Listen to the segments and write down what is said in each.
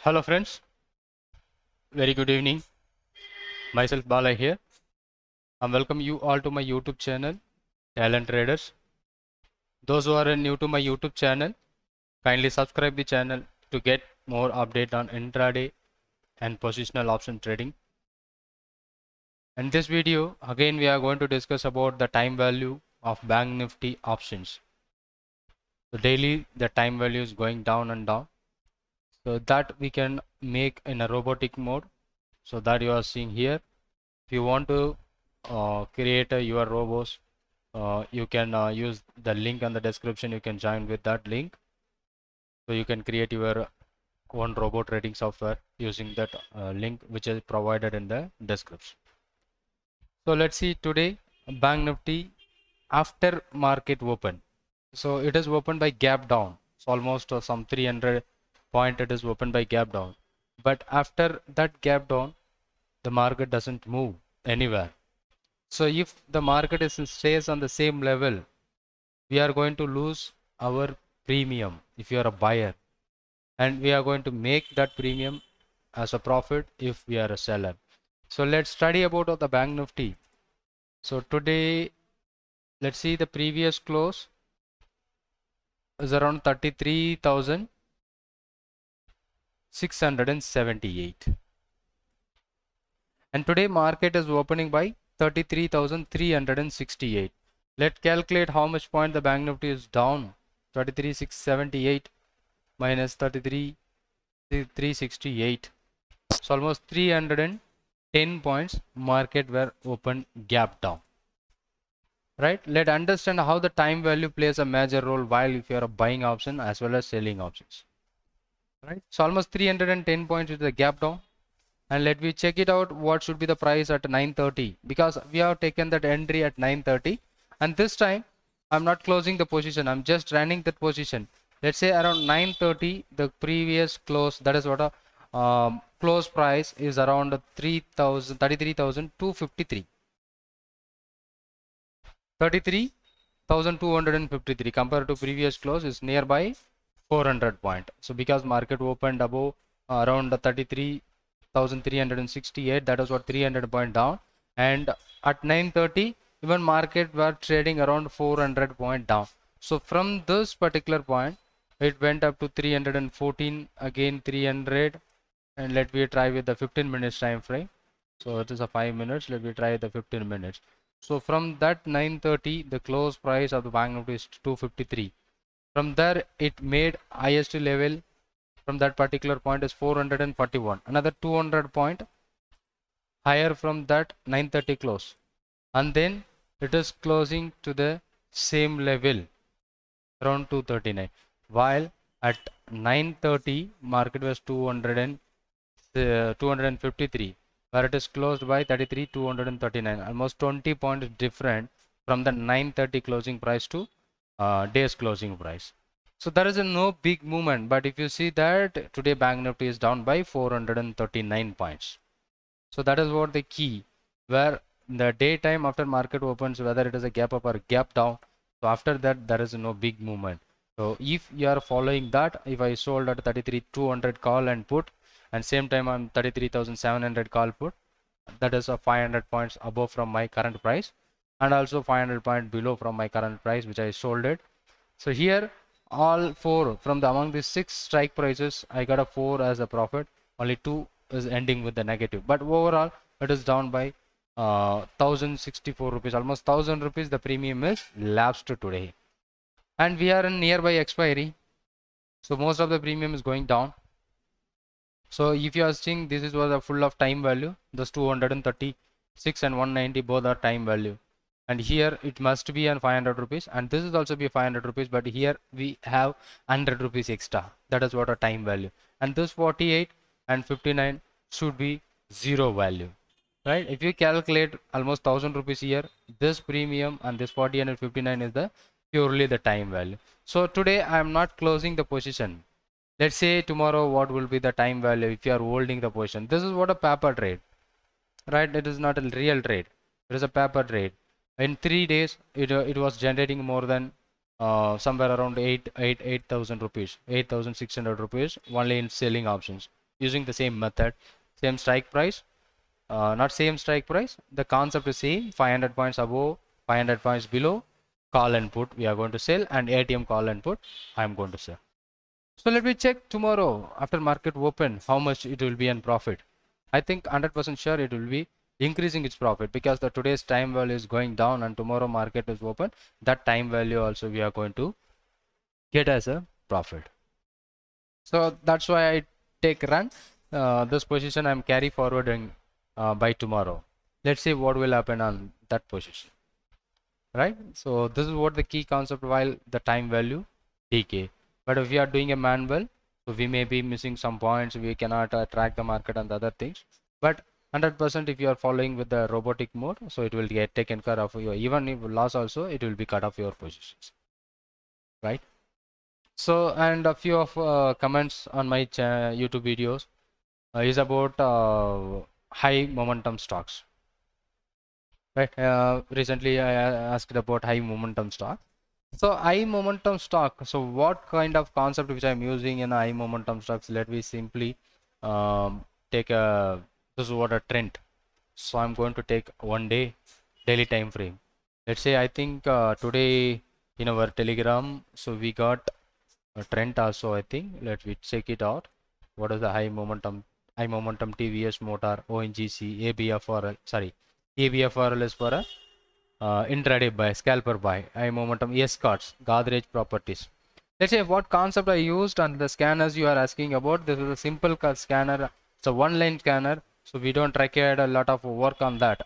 Hello friends, very good evening. Myself Bala here. I welcome you all to my YouTube channel, Talent Traders. Those who are new to my YouTube channel, kindly subscribe the channel to get more update on intraday and positional option trading. In this video, again we are going to discuss about the time value of Bank Nifty options. So daily the time value is going down and down. So that we can make in a robotic mode. So that you are seeing here. If you want to create your robots, you can use the link in the description. You can join with that link, so you can create your own robot trading software using that link which is provided in the description. So let's see today Bank Nifty after market open. So it is opened by gap down. So almost some 300 point it is opened by gap down, but after that gap down the market doesn't move anywhere. So if the market stays on the same level, we are going to lose our premium if you are a buyer, and we are going to make that premium as a profit if we are a seller. So let's study about the Bank Nifty. So today, let's see the previous close is around 33,678, and today market is opening by 33,368. Let's calculate how much point the Bank Nifty is down. 33,678 minus 33,368. So almost 310 points market were open gap down. Right? Let's understand how the time value plays a major role while if you are a buying option as well as selling options. Right? So almost 310 points is the gap down. And let me check it out what should be the price at 9:30, because we have taken that entry at 9:30, and this time I'm not closing the position, I'm just running that position. Let's say around 9:30 the previous close, that is what a close price is around 33,253, 33,253 compared to previous close is nearby 400 point. So because market opened above around 33,368, that is what 300 point down, and at 9:30 even market were trading around 400 point down. So from this particular point it went up to 314, again 300, and let me try with the 15 minutes time frame. So it is a 5 minutes, let me try the 15 minutes. So from that 9:30 the close price of the Bank Nifty is 253. From there it made highest level from that particular point is 441, another 200 point higher from that 9:30 close, and then it is closing to the same level around 239, while at 9:30 market was 253, where it is closed by 33,239, almost 20 points different from the 9:30 closing price to day's closing price. So there is no big movement, but if you see that today Bank Nifty is down by 439 points. So that is what the key, where in the daytime after market opens, whether it is a gap up or gap down, so after that there is no big movement. So if you are following that, if I sold at 33,200 call and put, and same time I'm 33,700 call put, that is a 500 points above from my current price, and also 500 points below from my current price which I sold it. So here all four from the among the 6 strike prices, I got a 4 as a profit, only 2 is ending with the negative, but overall it is down by 1,064 rupees, almost 1,000 rupees the premium is lapsed today, and we are in nearby expiry, so most of the premium is going down. So if you are seeing, this is was a full of time value, those 236 and 190 both are time value, and here it must be on 500 rupees, and this is also be 500 rupees, but here we have 100 rupees extra, that is what a time value, and this 48 and 59 should be zero value, right? If you calculate almost 1,000 rupees here, this premium and this 40 and 59 is the purely the time value. So today I am not closing the position. Let's say tomorrow what will be the time value if you are holding the position. This is what a paper trade, right? It is not a real trade, it is a paper trade. In 3 days it was generating more than somewhere around 8,000 rupees, 8,600 rupees only in selling options. using the same method, same strike price, not same strike price, the concept is same, 500 points above, 500 points below, call and put we are going to sell, and ATM call and put I am going to sell. So let me check tomorrow after market open how much it will be in profit. I think 100% sure it will be increasing its profit, because the today's time value is going down and tomorrow market is open, that time value also we are going to get as a profit. So that's why I take run. This position I'm carry forwarding by tomorrow. Let's see what will happen on that position, right? So this is what the key concept while the time value TK. But if we are doing a manual, so we may be missing some points, we cannot track the market and the other things. But 100% if you are following with the robotic mode, so it will get taken care of you. Even if loss also, it will be cut off your positions, right? So, and a few of comments on my YouTube videos is about high momentum stocks, right? Recently I asked about high momentum stock. So high momentum stock, so what kind of concept which I'm using in high momentum stocks? Let me simply take a, this is what a trend. So I'm going to take 1 day daily time frame. Let's say I think today in our Telegram, so we got a trend also. I think let me check it out. What is the high momentum TVS motor ONGC ABFRL, sorry, ABFRL is for a intraday buy, scalper buy, high momentum 𝐸𝐜𝐠𝐡 Godrej properties. Let's say what concept I used on the scanners you are asking about. This is a simple scanner. It's a one line scanner, so we don't require a lot of work on that,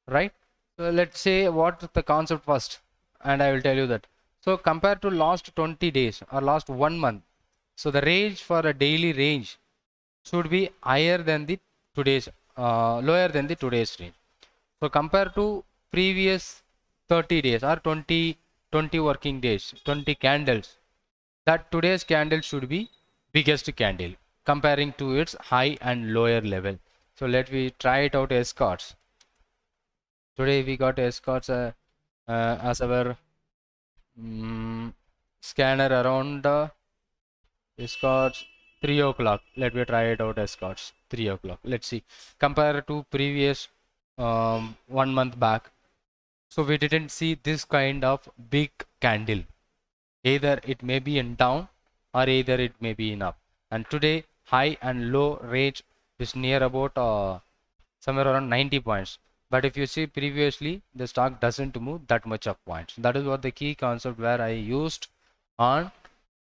right? So let's say what the concept first, and I will tell you that. So compared to last 20 days or last 1 month, so the range for a daily range should be higher than the today's lower than the today's range. So compared to previous 30 days or 20 working days, 20 candles, that today's candle should be biggest candle comparing to its high and lower level. So let me try it out 𝐸𝐜𝐠𝐡. Today we got 𝐸𝐜𝐠𝐡 as our scanner around 𝐸𝐜𝐠𝐡 3 o'clock. Let me try it out 𝐸𝐜𝐠𝐡 3 o'clock. Let's see. Compare to previous 1 month back. So we didn't see this kind of big candle. Either it may be in down or either it may be in up. And today high and low range is near about somewhere around 90 points. But if you see previously, the stock doesn't move that much of points. That is what the key concept where I used on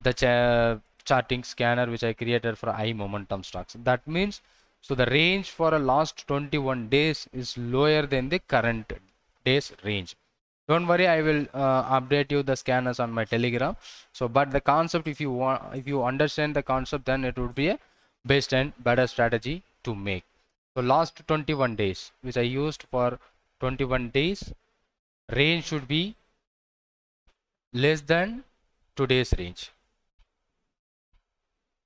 the charting scanner which I created for high momentum stocks. That means, so the range for a last 21 days is lower than the current day's range. Don't worry, I will update you the scanners on my Telegram. So but the concept, if you want, if you understand the concept, then it would be a best and better strategy to make. So last 21 days which I used for 21 days, range should be less than today's range.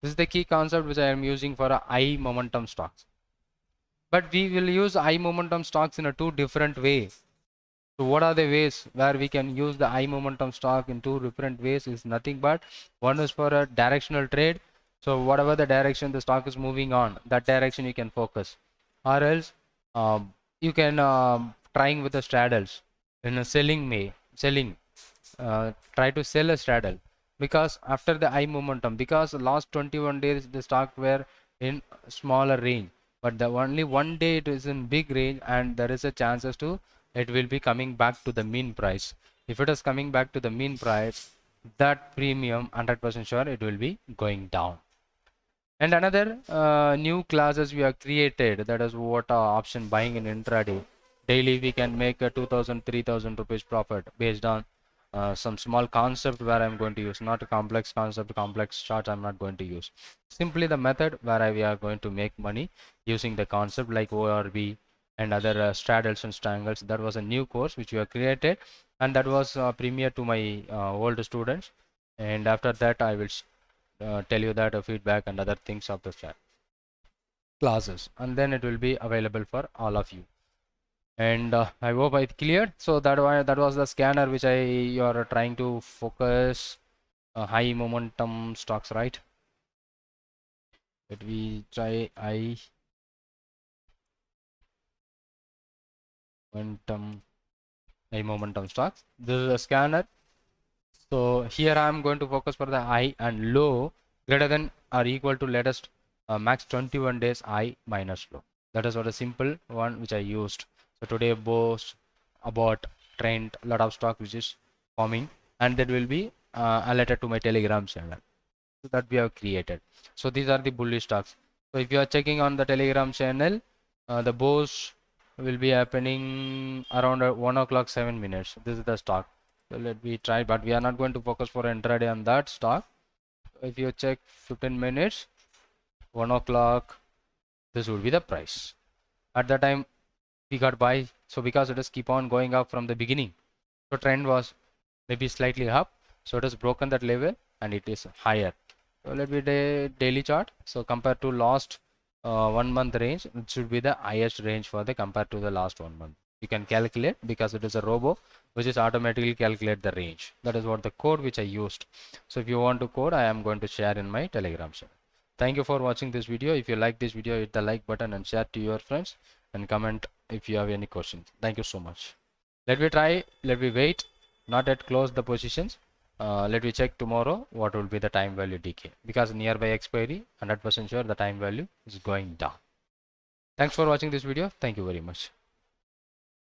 This is the key concept which I am using for a high momentum stocks. But we will use high momentum stocks in a two different ways. So what are the ways where we can use the high momentum stock in two different ways? Is nothing but one is for a directional trade. So whatever the direction the stock is moving on, that direction you can focus, or else you can trying with the straddles in a selling try to sell a straddle, because after the high momentum, because last 21 days the stock were in smaller range, but the only 1 day it is in big range, and there is a chances to it will be coming back to the mean price. If it is coming back to the mean price, that premium 100% sure it will be going down. And another new classes we have created, that is what option buying in intraday. Daily we can make a 2000 3000 rupees profit based on some small concept where I'm going to use, not a complex concept, complex charts I'm not going to use. Simply the method where we are going to make money using the concept like ORB and other straddles and strangles. That was a new course which we have created, and that was premier to my old students. And after that I will tell you that feedback and other things of the classes, and then it will be available for all of you. And I hope I cleared. So that was the scanner which you are trying to focus high momentum stocks, right? Let me try I momentum stocks. This is a scanner. So here I am going to focus for the high and low greater than or equal to latest max 21 days high minus low. That is what a simple one which I used. So today boast about trend lot of stock which is forming, and that will be alerted to my Telegram channel. So that we have created. So these are the bullish stocks. So if you are checking on the Telegram channel, the boast will be happening around 1 o'clock 7 minutes. This is the stock. So let me try, but we are not going to focus for intraday on that stock. If you check 15 minutes, 1 o'clock, this would be the price. At that time we got buy, so because it is keep on going up from the beginning, so trend was maybe slightly up, so it has broken that level and it is higher. So let me daily chart. So compared to last 1 month range, it should be the highest range for the compared to the last 1 month. You can calculate because it is a robo which is automatically calculate the range. That is what the code which I used. So if you want to code, I am going to share in my Telegram channel. Thank you for watching this video. If you like this video, hit the like button and share to your friends, and comment if you have any questions. Thank you so much. Let me wait, not yet close the positions. Let me check tomorrow what will be the time value decay, because nearby expiry 100% sure the time value is going down. Thanks for watching this video. Thank you very much.